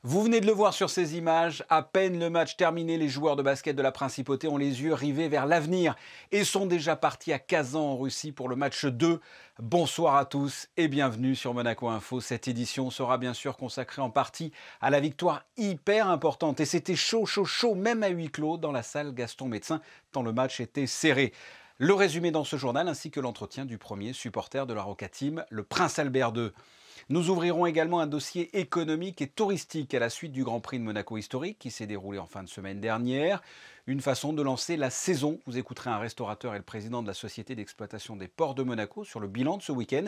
Vous venez de le voir sur ces images, à peine le match terminé, les joueurs de basket de la Principauté ont les yeux rivés vers l'avenir et sont déjà partis à Kazan en Russie pour le match 2. Bonsoir à tous et bienvenue sur Monaco Info. Cette édition sera bien sûr consacrée en partie à la victoire hyper importante. Et c'était chaud, même à huis clos dans la salle Gaston Médecin, tant le match était serré. Le résumé dans ce journal ainsi que l'entretien du premier supporter de la Roca Team, le Prince Albert II. Nous ouvrirons également un dossier économique et touristique à la suite du Grand Prix de Monaco historique qui s'est déroulé en fin de semaine dernière. Une façon de lancer la saison. Vous écouterez un restaurateur et le président de la Société d'exploitation des ports de Monaco sur le bilan de ce week-end.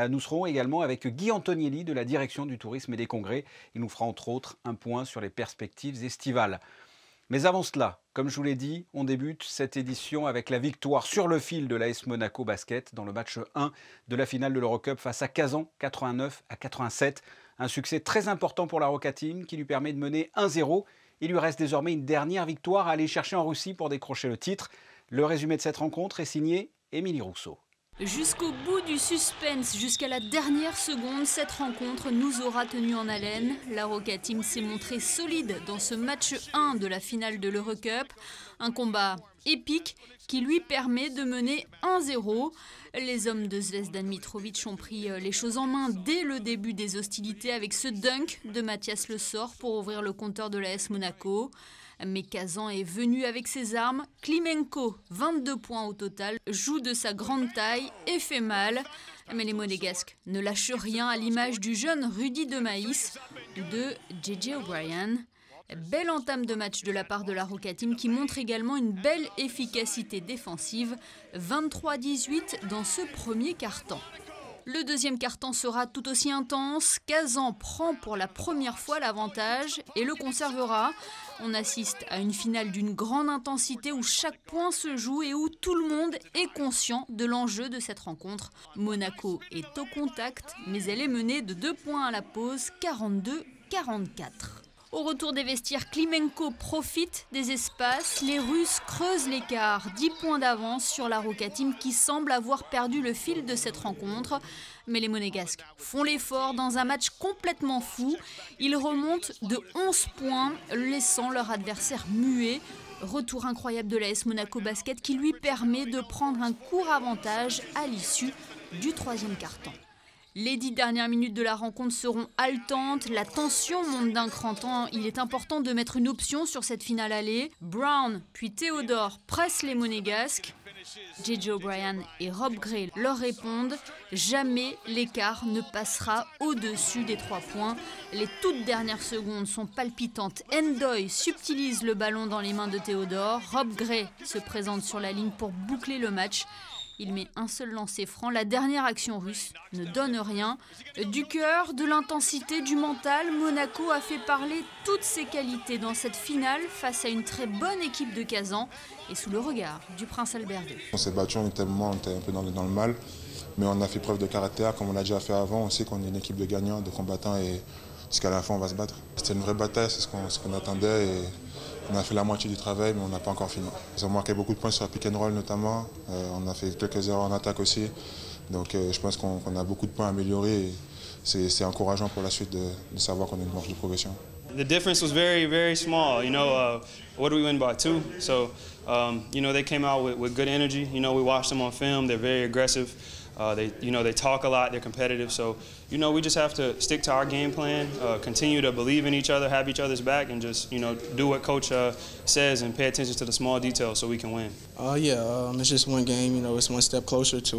Nous serons également avec Guy Antonielli de la Direction du tourisme et des congrès. Il nous fera entre autres un point sur les perspectives estivales. Mais avant cela, comme je vous l'ai dit, on débute cette édition avec la victoire sur le fil de l'AS Monaco Basket dans le match 1 de la finale de l'Eurocup face à Kazan, 89-87. Un succès très important pour la Roca Team qui lui permet de mener 1-0. Il lui reste désormais une dernière victoire à aller chercher en Russie pour décrocher le titre. Le résumé de cette rencontre est signé Émilie Rousseau. Jusqu'au bout du suspense, jusqu'à la dernière seconde, cette rencontre nous aura tenus en haleine. La Roca Team s'est montrée solide dans ce match 1 de la finale de l'Eurocup. Un combat épique qui lui permet de mener 1-0. Les hommes de Zvezdan Mitrovic ont pris les choses en main dès le début des hostilités avec ce dunk de Mathias Le Sort pour ouvrir le compteur de l'AS Monaco. Mais Kazan est venu avec ses armes. Klimenko, 22 points au total, joue de sa grande taille et fait mal. Mais les Monégasques ne lâchent rien à l'image du jeune Rudy de Maïs de JJ O'Brien. Belle entame de match de la part de la Roca Team qui montre également une belle efficacité défensive. 23-18 dans ce premier quart-temps. Le deuxième quart-temps sera tout aussi intense. Kazan prend pour la première fois l'avantage et le conservera. On assiste à une finale d'une grande intensité où chaque point se joue et où tout le monde est conscient de l'enjeu de cette rencontre. Monaco est au contact, mais elle est menée de 2 points à la pause, 42-44. Au retour des vestiaires, Klimenko profite des espaces. Les Russes creusent l'écart. 10 points d'avance sur la Roca Team qui semble avoir perdu le fil de cette rencontre. Mais les Monégasques font l'effort dans un match complètement fou. Ils remontent de 11 points, laissant leur adversaire muet. Retour incroyable de l'AS Monaco Basket qui lui permet de prendre un court avantage à l'issue du troisième quart-temps. Les 10 dernières minutes de la rencontre seront haletantes, la tension monte d'un cran temps, il est important de mettre une option sur cette finale aller. Brown puis Théodore pressent les Monégasques. JJ O'Brien et Rob Gray leur répondent. Jamais l'écart ne passera au-dessus des 3 points. Les toutes dernières secondes sont palpitantes. Ndoye subtilise le ballon dans les mains de Théodore. Rob Gray se présente sur la ligne pour boucler le match. Il met un seul lancer franc. La dernière action russe ne donne rien. Du cœur, de l'intensité, du mental, Monaco a fait parler toutes ses qualités dans cette finale face à une très bonne équipe de Kazan et sous le regard du Prince Albert II. On s'est battu, on était un peu dans le mal, mais on a fait preuve de caractère comme on l'a déjà fait avant. On sait qu'on est une équipe de gagnants, de combattants et jusqu'à la fin on va se battre. C'était une vraie bataille, c'est ce qu'on attendait. Et on a fait la moitié du travail, mais on n'a pas encore fini. Ils ont marqué beaucoup de points sur la pick and roll notamment. On a fait quelques erreurs en attaque aussi. Donc je pense qu'on a beaucoup de points à améliorer. Et c'est encourageant pour la suite de savoir qu'on a une marge de progression. The difference was very, very small. What do we win by 2? So, they came out with good energy. We watched them on film. They're very aggressive. They talk a lot. They're competitive. So, we just have to stick to our game plan, continue to believe in each other, have each other's back, and just, do what Coach says and pay attention to the small details so we can win. It's just one game. It's one step closer to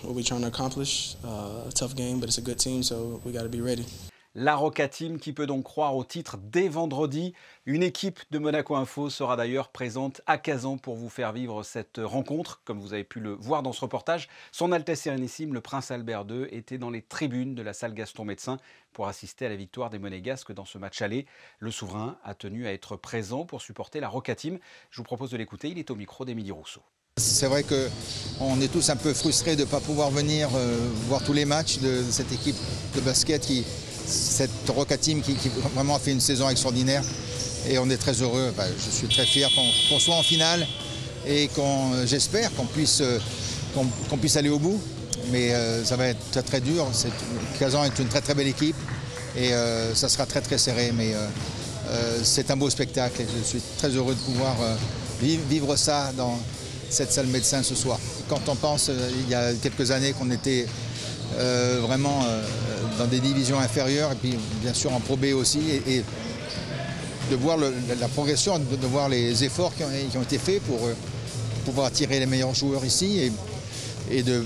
what we're trying to accomplish. A tough game, but it's a good team, so we got to be ready. La Roca Team qui peut donc croire au titre dès vendredi. Une équipe de Monaco Info sera d'ailleurs présente à Kazan pour vous faire vivre cette rencontre. Comme vous avez pu le voir dans ce reportage, Son Altesse Sérénissime, le Prince Albert II, était dans les tribunes de la salle Gaston Médecin pour assister à la victoire des Monégasques dans ce match aller. Le souverain a tenu à être présent pour supporter la Roca Team. Je vous propose de l'écouter, il est au micro d'Émilie Rousseau. C'est vrai qu'on est tous un peu frustrés de ne pas pouvoir venir voir tous les matchs de cette équipe de basket cette Roca Team qui vraiment a fait une saison extraordinaire et on est très heureux. Je suis très fier qu'on soit en finale et j'espère qu'on puisse aller au bout. Mais ça va être très dur. Kazan est une très très belle équipe Et ça sera très très serré, mais c'est un beau spectacle et je suis très heureux de pouvoir vivre ça dans cette salle médecin ce soir. Quand on pense, il y a quelques années qu'on était vraiment dans des divisions inférieures et puis bien sûr en Pro B aussi, et de voir la progression, de voir les efforts qui ont été faits pour pouvoir attirer les meilleurs joueurs ici et de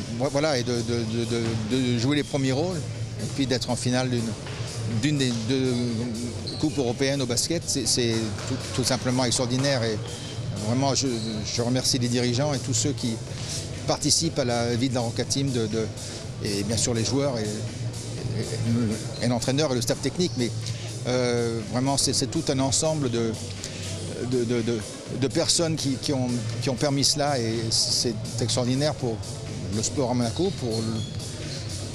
jouer les premiers rôles et puis d'être en finale d'une des 2 coupes européennes au basket, c'est tout simplement extraordinaire. Et vraiment, je remercie les dirigeants et tous ceux qui participent à la vie de la Roca Team, et bien sûr les joueurs et l'entraîneur et le staff technique. Mais vraiment, c'est tout un ensemble de personnes qui ont permis cela, et c'est extraordinaire pour le sport à Monaco,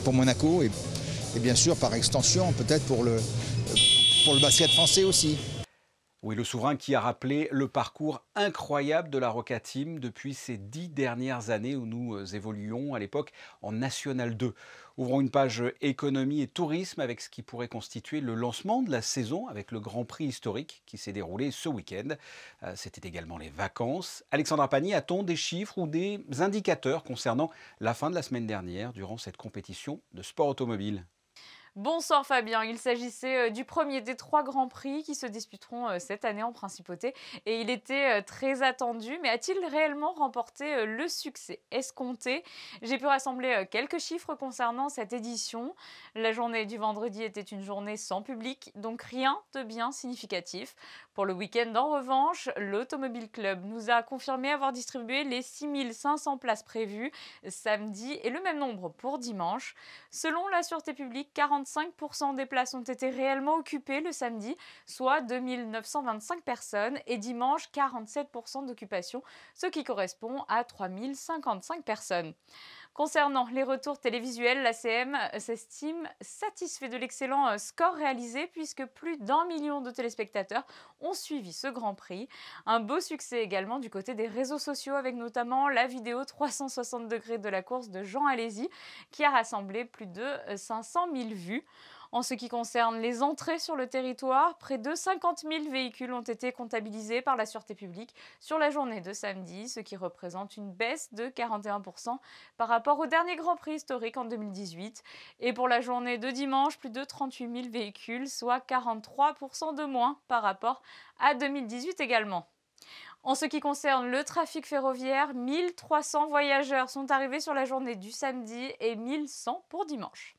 pour Monaco et bien sûr par extension peut-être pour le basket français aussi. Oui, le souverain qui a rappelé le parcours incroyable de la Roca Team depuis ces 10 dernières années où nous évoluions à l'époque en National 2. Ouvrons une page économie et tourisme avec ce qui pourrait constituer le lancement de la saison avec le Grand Prix historique qui s'est déroulé ce week-end. C'était également les vacances. Alexandra Pagny, a-t-on des chiffres ou des indicateurs concernant la fin de la semaine dernière durant cette compétition de sport automobile ? Bonsoir Fabien, il s'agissait du premier des 3 Grands Prix qui se disputeront cette année en Principauté et il était très attendu, mais a-t-il réellement remporté le succès escompté? J'ai pu rassembler quelques chiffres concernant cette édition. La journée du vendredi était une journée sans public, donc rien de bien significatif. Pour le week-end en revanche, l'Automobile Club nous a confirmé avoir distribué les 6500 places prévues samedi et le même nombre pour dimanche. Selon la Sûreté publique, 45% des places ont été réellement occupées le samedi, soit 2925 personnes, et dimanche, 47% d'occupation, ce qui correspond à 3055 personnes. Concernant les retours télévisuels, l'ACM s'estime satisfait de l'excellent score réalisé puisque plus d'1 million de téléspectateurs ont suivi ce Grand Prix. Un beau succès également du côté des réseaux sociaux avec notamment la vidéo 360 degrés de la course de Jean Alési qui a rassemblé plus de 500 000 vues. En ce qui concerne les entrées sur le territoire, près de 50 000 véhicules ont été comptabilisés par la Sûreté publique sur la journée de samedi, ce qui représente une baisse de 41% par rapport au dernier Grand Prix historique en 2018. Et pour la journée de dimanche, plus de 38 000 véhicules, soit 43% de moins par rapport à 2018 également. En ce qui concerne le trafic ferroviaire, 1300 voyageurs sont arrivés sur la journée du samedi et 1100 pour dimanche.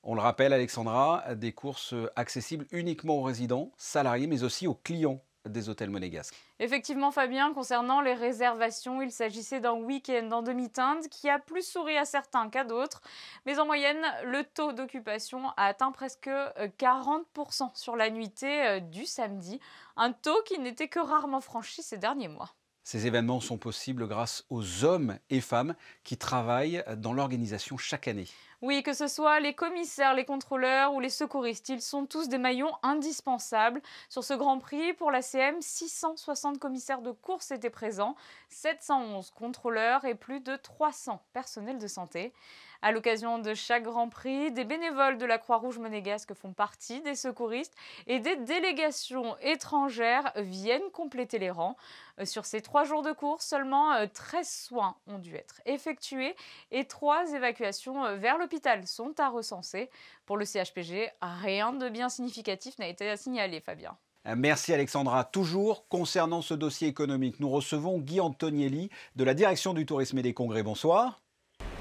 On le rappelle, Alexandra, des courses accessibles uniquement aux résidents, salariés, mais aussi aux clients des hôtels monégasques. Effectivement, Fabien, concernant les réservations, il s'agissait d'un week-end en demi-teinte qui a plus souri à certains qu'à d'autres. Mais en moyenne, le taux d'occupation a atteint presque 40% sur la nuitée du samedi. Un taux qui n'était que rarement franchi ces derniers mois. Ces événements sont possibles grâce aux hommes et femmes qui travaillent dans l'organisation chaque année. Oui, que ce soit les commissaires, les contrôleurs ou les secouristes, ils sont tous des maillons indispensables. Sur ce Grand Prix, pour l'ACM, 660 commissaires de course étaient présents, 711 contrôleurs et plus de 300 personnels de santé. À l'occasion de chaque Grand Prix, des bénévoles de la Croix-Rouge monégasque font partie des secouristes et des délégations étrangères viennent compléter les rangs. Sur ces 3 jours de course, seulement 13 soins ont dû être effectués et 3 évacuations vers l'hôpital sont à recenser. Pour le CHPG, rien de bien significatif n'a été à signaler, Fabien. Merci Alexandra. Toujours concernant ce dossier économique, nous recevons Guy Antonielli de la Direction du Tourisme et des Congrès. Bonsoir.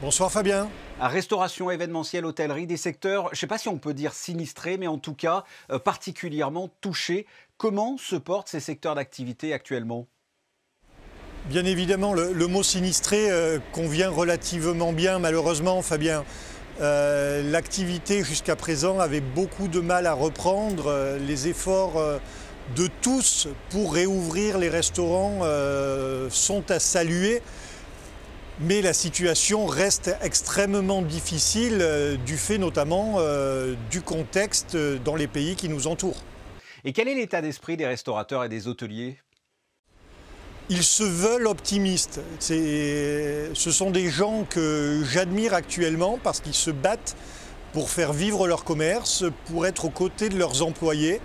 Bonsoir Fabien. Restauration, événementielle, hôtellerie, des secteurs, je ne sais pas si on peut dire sinistrés, mais en tout cas particulièrement touchés. Comment se portent ces secteurs d'activité actuellement ? Bien évidemment, le mot sinistré convient relativement bien, malheureusement, Fabien. L'activité jusqu'à présent avait beaucoup de mal à reprendre. Les efforts de tous pour réouvrir les restaurants sont à saluer. Mais la situation reste extrêmement difficile du fait notamment du contexte dans les pays qui nous entourent. Et quel est l'état d'esprit des restaurateurs et des hôteliers ? Ils se veulent optimistes. Ce sont des gens que j'admire actuellement parce qu'ils se battent pour faire vivre leur commerce, pour être aux côtés de leurs employés.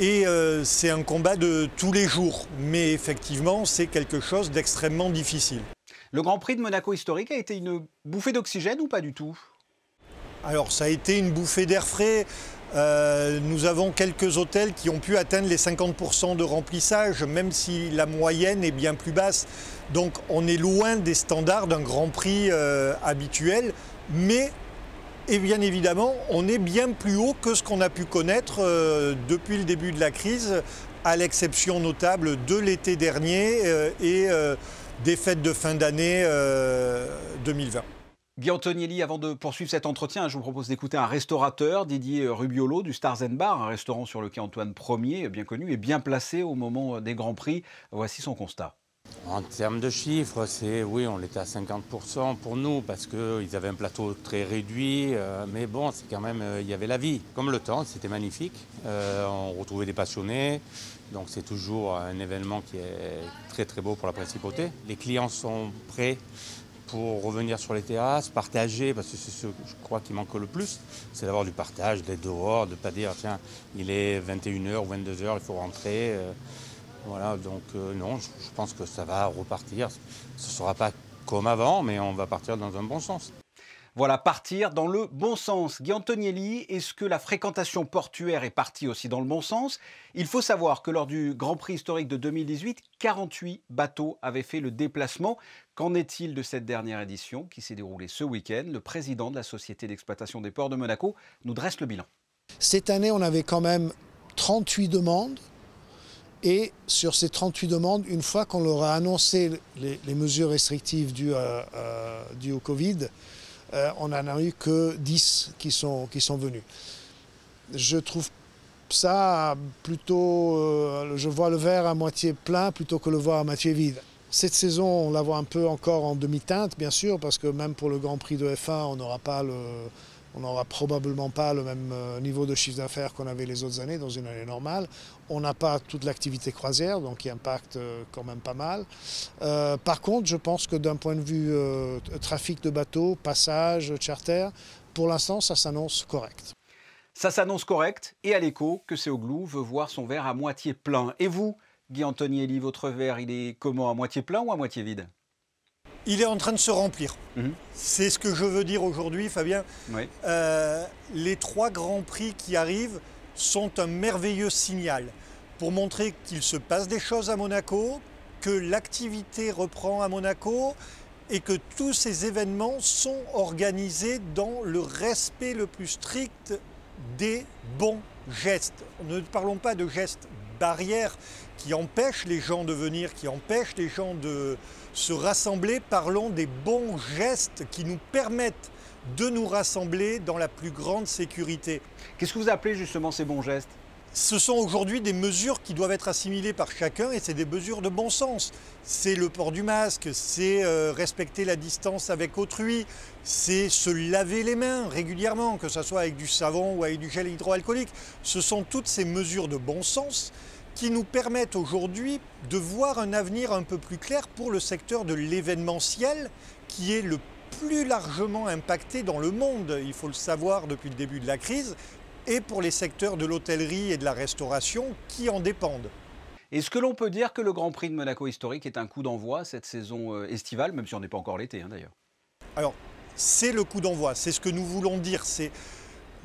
Et c'est un combat de tous les jours, mais effectivement, c'est quelque chose d'extrêmement difficile. Le Grand Prix de Monaco historique a été une bouffée d'oxygène ou pas du tout? Alors, ça a été une bouffée d'air frais. Nous avons quelques hôtels qui ont pu atteindre les 50% de remplissage, même si la moyenne est bien plus basse. Donc, on est loin des standards d'un Grand Prix habituel, mais... Et bien évidemment, on est bien plus haut que ce qu'on a pu connaître depuis le début de la crise, à l'exception notable de l'été dernier et des fêtes de fin d'année 2020. Guy Antonielli, avant de poursuivre cet entretien, je vous propose d'écouter un restaurateur, Didier Rubiolo, du Stars & Bar, un restaurant sur le quai Antoine Ier, bien connu et bien placé au moment des Grands Prix. Voici son constat. En termes de chiffres, oui, on était à 50% pour nous parce qu'ils avaient un plateau très réduit. Mais bon, c'est quand même, il y avait la vie. Comme le temps, c'était magnifique. On retrouvait des passionnés. Donc c'est toujours un événement qui est très très beau pour la principauté. Les clients sont prêts pour revenir sur les terrasses, partager, parce que c'est ce que je crois qui manque le plus, c'est d'avoir du partage, d'être dehors, de ne pas dire tiens, il est 21h ou 22h, il faut rentrer. Voilà, donc non, je pense que ça va repartir. Ce ne sera pas comme avant, mais on va partir dans un bon sens. Voilà, partir dans le bon sens. Guy Antonielli, est-ce que la fréquentation portuaire est partie aussi dans le bon sens? Il faut savoir que lors du Grand Prix historique de 2018, 48 bateaux avaient fait le déplacement. Qu'en est-il de cette dernière édition qui s'est déroulée ce week-end? Le président de la Société d'exploitation des ports de Monaco nous dresse le bilan. Cette année, on avait quand même 38 demandes. Et sur ces 38 demandes, une fois qu'on leur a annoncé les mesures restrictives dues au Covid, on n'en a eu que 10 qui sont venus. Je trouve ça plutôt... je vois le verre à moitié plein plutôt que le voir à moitié vide. Cette saison, on la voit un peu encore en demi-teinte, bien sûr, parce que même pour le Grand Prix de F1, on n'aura probablement pas le même niveau de chiffre d'affaires qu'on avait les autres années dans une année normale. On n'a pas toute l'activité croisière, donc qui impacte quand même pas mal. Par contre, je pense que d'un point de vue trafic de bateaux, passage, charter, pour l'instant, ça s'annonce correct. Ça s'annonce correct, et à l'écho, que Seoglou veut voir son verre à moitié plein. Et vous, Guy Antonielli, votre verre, il est comment, à moitié plein ou à moitié vide? Il est en train de se remplir. C'est ce que je veux dire aujourd'hui, Fabien. Oui. Les 3 Grands Prix qui arrivent sont un merveilleux signal pour montrer qu'il se passe des choses à Monaco, que l'activité reprend à Monaco et que tous ces événements sont organisés dans le respect le plus strict des bons gestes. Ne parlons pas de gestes barrières qui empêchent les gens de venir, qui empêchent les gens de se rassembler. Parlons des bons gestes qui nous permettent de nous rassembler dans la plus grande sécurité. Qu'est-ce que vous appelez justement ces bons gestes? Ce sont aujourd'hui des mesures qui doivent être assimilées par chacun et c'est des mesures de bon sens. C'est le port du masque, c'est respecter la distance avec autrui, c'est se laver les mains régulièrement, que ce soit avec du savon ou avec du gel hydroalcoolique. Ce sont toutes ces mesures de bon sens qui nous permettent aujourd'hui de voir un avenir un peu plus clair pour le secteur de l'événementiel qui est le plus largement impacté dans le monde, il faut le savoir depuis le début de la crise, et pour les secteurs de l'hôtellerie et de la restauration qui en dépendent. Est-ce que l'on peut dire que le Grand Prix de Monaco historique est un coup d'envoi cette saison estivale, même si on n'est pas encore l'été d'ailleurs? Alors, c'est le coup d'envoi, c'est ce que nous voulons dire.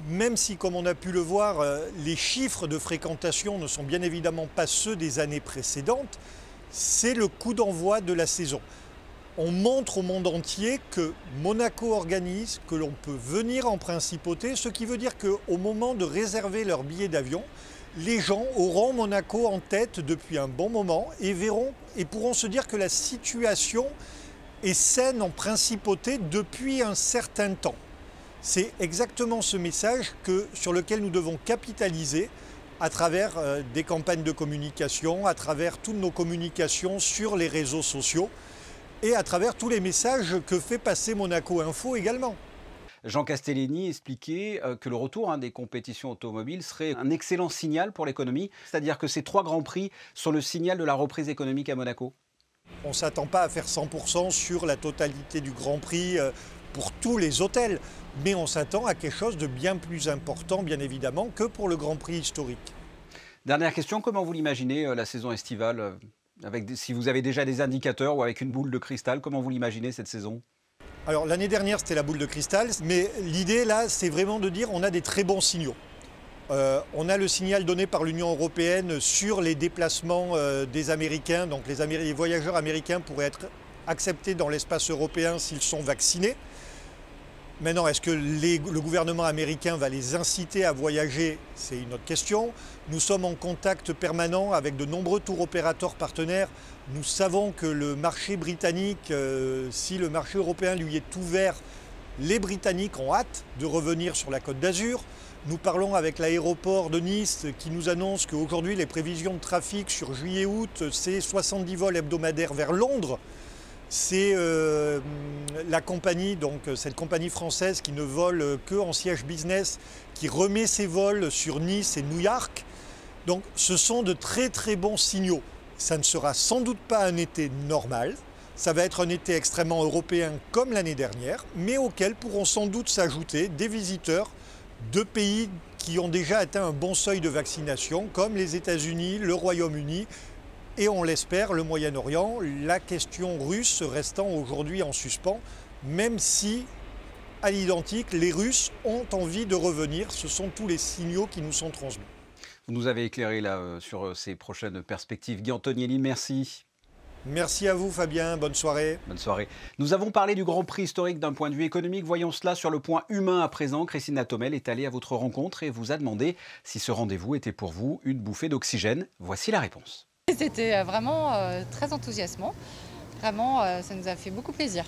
Même si, comme on a pu le voir, les chiffres de fréquentation ne sont bien évidemment pas ceux des années précédentes, c'est le coup d'envoi de la saison. On montre au monde entier que Monaco organise, que l'on peut venir en principauté, ce qui veut dire qu'au moment de réserver leur billet d'avion, les gens auront Monaco en tête depuis un bon moment et verront et pourront se dire que la situation est saine en principauté depuis un certain temps. C'est exactement ce message sur lequel nous devons capitaliser à travers des campagnes de communication, à travers toutes nos communications sur les réseaux sociaux et à travers tous les messages que fait passer Monaco Info également. Jean Castellini expliquait que le retour des compétitions automobiles serait un excellent signal pour l'économie, c'est-à-dire que ces 3 Grands Prix sont le signal de la reprise économique à Monaco. On ne s'attend pas à faire 100% sur la totalité du Grand Prix pour tous les hôtels. Mais on s'attend à quelque chose de bien plus important, bien évidemment, que pour le Grand Prix historique. Dernière question, comment vous l'imaginez la saison estivale si vous avez déjà des indicateurs ou avec une boule de cristal, comment vous l'imaginez cette saison? Alors l'année dernière c'était la boule de cristal, mais l'idée là c'est vraiment de dire on a des très bons signaux. On a le signal donné par l'Union européenne sur les déplacements des Américains, donc les voyageurs américains pourraient être acceptés dans l'espace européen s'ils sont vaccinés. Maintenant, est-ce que le gouvernement américain va les inciter à voyager? C'est une autre question. Nous sommes en contact permanent avec de nombreux tour opérateurs partenaires. Nous savons que le marché britannique, si le marché européen lui est ouvert, les Britanniques ont hâte de revenir sur la Côte d'Azur. Nous parlons avec l'aéroport de Nice qui nous annonce qu'aujourd'hui les prévisions de trafic sur juillet-août, c'est 70 vols hebdomadaires vers Londres. C'est la compagnie, donc cette compagnie française qui ne vole que en siège business, qui remet ses vols sur Nice et New York. Donc ce sont de très très bons signaux. Ça ne sera sans doute pas un été normal, ça va être un été extrêmement européen comme l'année dernière, mais auquel pourront sans doute s'ajouter des visiteurs de pays qui ont déjà atteint un bon seuil de vaccination, comme les États-Unis, le Royaume-Uni, et on l'espère, le Moyen-Orient, la question russe restant aujourd'hui en suspens, même si, à l'identique, les Russes ont envie de revenir. Ce sont tous les signaux qui nous sont transmis. Vous nous avez éclairé là sur ces prochaines perspectives. Guy Antonielli, merci. Merci à vous Fabien, bonne soirée. Bonne soirée. Nous avons parlé du Grand Prix historique d'un point de vue économique. Voyons cela sur le point humain à présent. Christine Latomel est allée à votre rencontre et vous a demandé si ce rendez-vous était pour vous une bouffée d'oxygène. Voici la réponse. C'était vraiment très enthousiasmant. Vraiment, ça nous a fait beaucoup plaisir.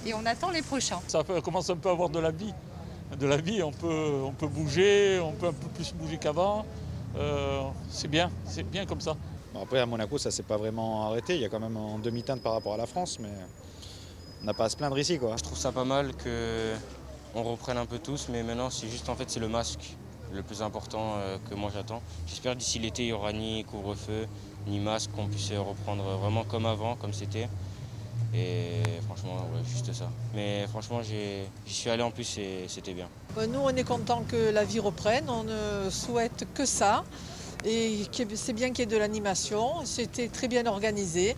Et on attend les prochains. Ça commence un peu à avoir de la vie. De la vie, on peut bouger, on peut un peu plus bouger qu'avant. C'est bien comme ça. Après, à Monaco, ça ne s'est pas vraiment arrêté. Il y a quand même en demi-teinte par rapport à la France, mais on n'a pas à se plaindre ici, quoi. Je trouve ça pas mal qu'on reprenne un peu tous, mais maintenant, c'est juste en fait, c'est le masque le plus important que moi j'attends. J'espère d'ici l'été, il n'y aura ni couvre-feu, ni masque, qu'on puisse reprendre vraiment comme avant, comme c'était. Et franchement, ouais, juste ça. Mais franchement, j'y suis allé en plus et c'était bien. Nous, on est content que la vie reprenne. On ne souhaite que ça. Et c'est bien qu'il y ait de l'animation. C'était très bien organisé.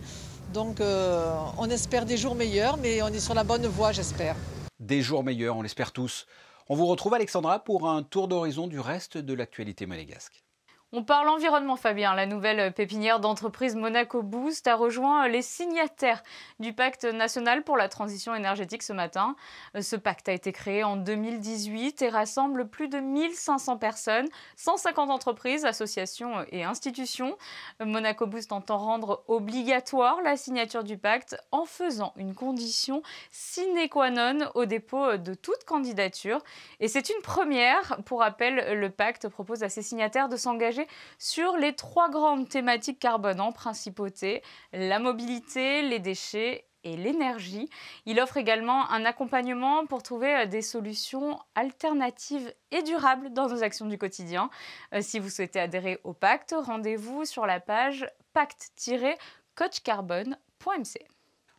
Donc, on espère des jours meilleurs, mais on est sur la bonne voie, j'espère. Des jours meilleurs, on l'espère tous. On vous retrouve, Alexandra, pour un tour d'horizon du reste de l'actualité monégasque. On parle environnement, Fabien. La nouvelle pépinière d'entreprise Monaco Boost a rejoint les signataires du pacte national pour la transition énergétique ce matin. Ce pacte a été créé en 2018 et rassemble plus de 1500 personnes, 150 entreprises, associations et institutions. Monaco Boost entend rendre obligatoire la signature du pacte en faisant une condition sine qua non au dépôt de toute candidature. Et c'est une première. Pour rappel, le pacte propose à ses signataires de s'engager sur les 3 grandes thématiques carbone en principauté, la mobilité, les déchets et l'énergie. Il offre également un accompagnement pour trouver des solutions alternatives et durables dans nos actions du quotidien. Si vous souhaitez adhérer au pacte, rendez-vous sur la page pacte-coachcarbone.mc.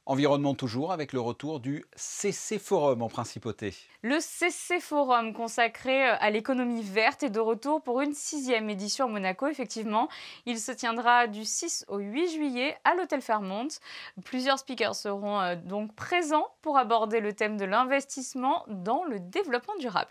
Environnement toujours, avec le retour du CC Forum en Principauté. Le CC Forum consacré à l'économie verte est de retour pour une 6e édition à Monaco, effectivement. Il se tiendra du 6 au 8 juillet à l'hôtel Fairmont. Plusieurs speakers seront donc présents pour aborder le thème de l'investissement dans le développement durable.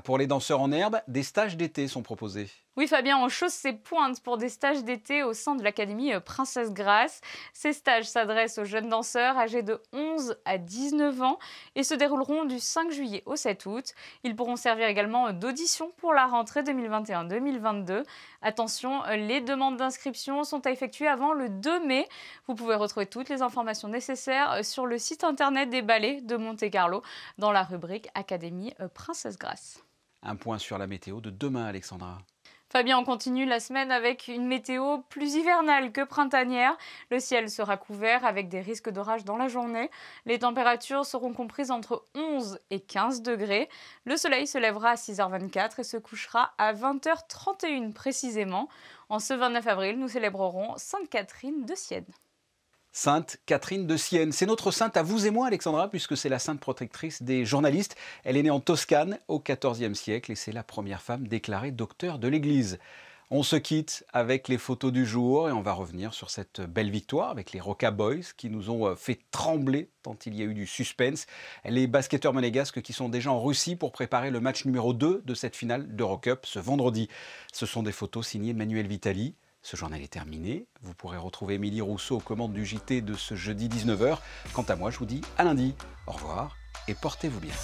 Pour les danseurs en herbe, des stages d'été sont proposés. Oui Fabien, on chausse ses pointes pour des stages d'été au sein de l'Académie Princesse Grace. Ces stages s'adressent aux jeunes danseurs âgés de 11 à 19 ans et se dérouleront du 5 juillet au 7 août. Ils pourront servir également d'audition pour la rentrée 2021-2022. Attention, les demandes d'inscription sont à effectuer avant le 2 mai. Vous pouvez retrouver toutes les informations nécessaires sur le site internet des ballets de Monte-Carlo dans la rubrique Académie Princesse Grace. Un point sur la météo de demain, Alexandra. Fabien, on continue la semaine avec une météo plus hivernale que printanière. Le ciel sera couvert avec des risques d'orage dans la journée. Les températures seront comprises entre 11 et 15 degrés. Le soleil se lèvera à 6h24 et se couchera à 20h31 précisément. En ce 29 avril, nous célébrerons Sainte Catherine de Sienne. Sainte Catherine de Sienne. C'est notre sainte à vous et moi, Alexandra, puisque c'est la sainte protectrice des journalistes. Elle est née en Toscane au XIVe siècle et c'est la première femme déclarée docteur de l'Église. On se quitte avec les photos du jour et on va revenir sur cette belle victoire avec les Roca Boys qui nous ont fait trembler tant il y a eu du suspense. Les basketteurs monégasques qui sont déjà en Russie pour préparer le match numéro 2 de cette finale d'Eurocup ce vendredi. Ce sont des photos signées Manuel Vitali. Ce journal est terminé. Vous pourrez retrouver Émilie Rousseau aux commandes du JT de ce jeudi 19h. Quant à moi, je vous dis à lundi. Au revoir et portez-vous bien.